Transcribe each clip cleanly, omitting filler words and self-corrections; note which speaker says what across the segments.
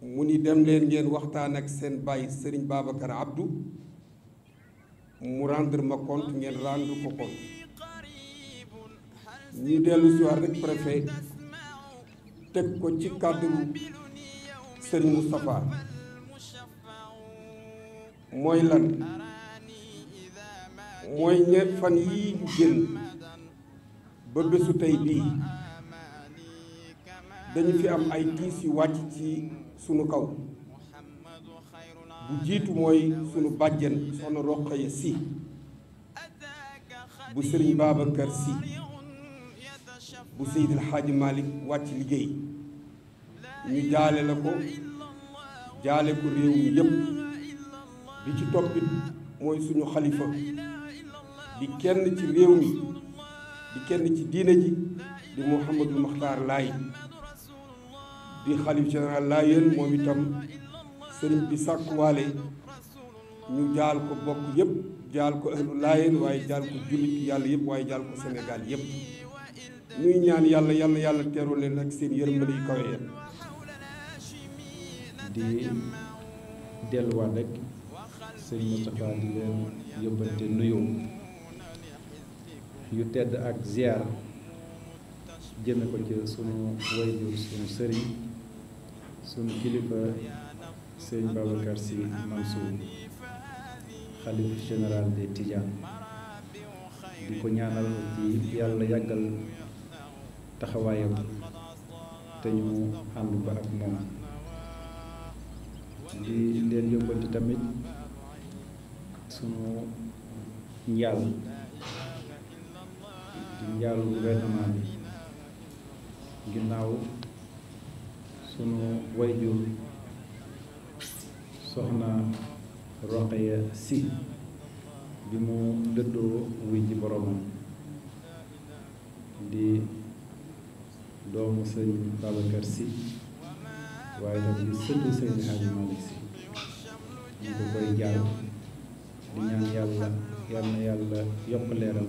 Speaker 1: mu ni dem leen ngeen waxtaan ak seen baay Serigne Babacar Abdou mu rendre ma compte ngeen rendre ko compte ñu dellu si waat rek préfet teg ko ci cadre Serigne Moustapha mooy lan mooy ñe fan yii ñu génn ba bésu tey bii dañu fi am ay tiis yu wàcc ci sunu kaw bu jiitu mooy sunu bàjjen soxna Roqaya Si bu Serigne Babacar Si bu Seydil Hadji Malick wàcc liggéey ñu jaale la ko jaale ko réew mi yépp bi ci toppit mooy suñu xalifa di kenn ci réew mi di kenn ci diine ji di Mouhamadou Makhtar Laye di xalif général Laayeen moom itam sëriñ bi sàkkuwaale ñu jaal ko bokk yépp jaal ko ahlu Laayeen waaye jaal ko jullit yàlla yépp waaye jaal ko Sénégal yépp ñuy ñaan yàlla yàlla teeru leen ak seen yërmande yu kawe yépp
Speaker 2: di delluwaat rek sëriñ Moustapha di leen yóbbante nuyoo yu tedd ak ziar jëme ko ci sunu wayjur sunu sëriñ sunu kilifa sëriñ Babacar Sy Mansour xalif général des Tidianes di ko ñaanal ci yàlla yàggal taxawaayam te ñu ànd ko ak moom di leen yóbbante tamit sunu njaal di njaalu gouvernement bi ginnaaw sunu wayjur soxna Roqaya Si bi mu dëddoo wuy ji boromam di doomu sëñ Babacar Si waaye tam di sëtu sëñ Hadji Malick Si ñu ko koy jaal di ñaan yàlla yàlla yokk leeram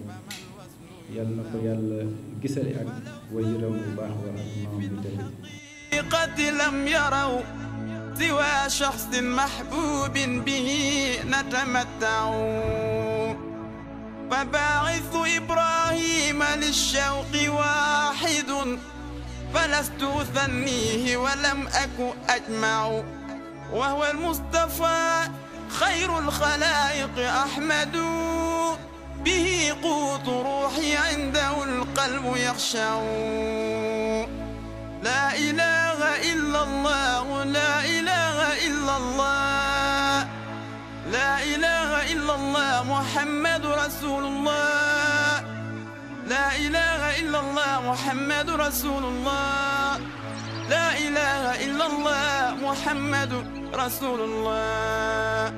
Speaker 2: yàlla na ko yàlla gisale ak wajuram bu baax wa ak maam bi tamit
Speaker 3: قد لم يروا سوى شخص محبوب به نتمتع فباعث إبراهيم للشوق واحد فلست أثنيه ولم أك أجمع وهو المصطفى خير الخلائق أحمد به قوت روحي عنده القلب يخشع لا إله إلا الله لا إله إلا الله لا إله إلا الله محمد رسول الله لا إله إلا الله محمد رسول الله لا إله إلا الله محمد رسول الله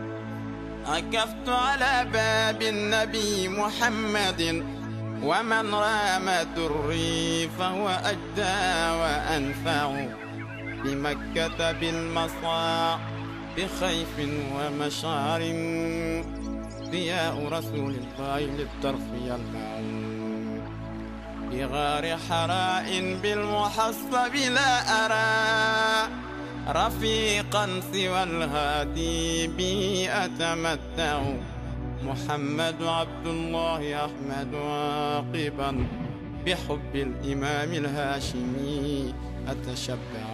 Speaker 3: عكفت على باب النبي محمد ومن رام دري فهو أجدى وأنفع بمكة بالمصاع بخيف ومشعر ضياء رسول الله للطرف يلمع بغار حراء بالمحصب لا أرى رفيقا سوى الهادي به أتمتع محمد عبد الله أحمد عاقبا بحب الإمام الهاشمي أتشبع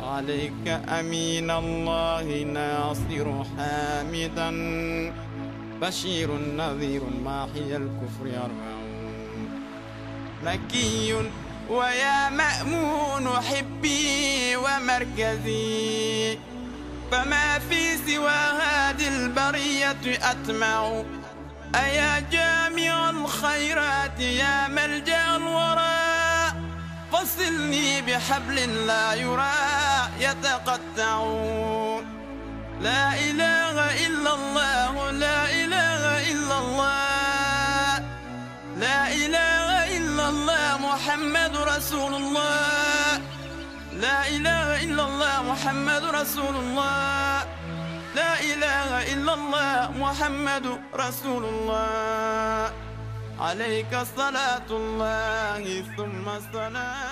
Speaker 3: عليك أمين الله ناصر حامدا بشير نذير ماحي الكفر يرفع مكي ويا مأمون حبي ومركزي فما في سوى هذه البرية أتمع أيا جامع الخيرات يا ملجأ الورى فصلني بحبل لا يرى يتقطع لا إله إلا الله لا إله إلا الله لا إله إلا الله محمد رسول الله لا إله إلا الله محمد رسول الله لا إله إلا الله محمد رسول الله عليك صلاة الله ثم السلام